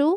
2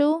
2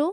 2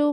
2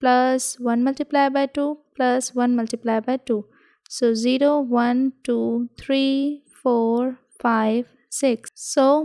plus 1 multiplied by 2 plus 1 multiplied by 2. So 0, 1, 2, 3, 4, 5, 6. So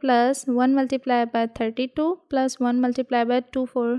plus 1 multiplied by 32 plus 1 multiplied by 2 4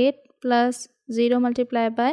8 plus 0 multiplied by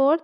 4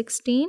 16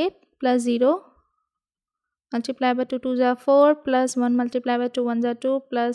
8 plus 0 multiply by 2 2 is 4 plus 1 multiply by 2 1 is 2 plus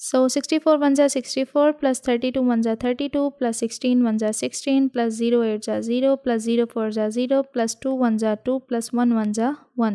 So 64 1 is 64 plus 32 1 is 32 plus 16 1 is 16 plus 0 8 is 0 plus 0 4 is 0 plus 2 1 is 2 plus 1 1 is 1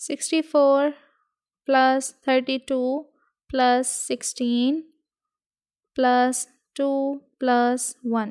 64 plus 32 plus 16 plus 2 plus 1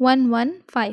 115۔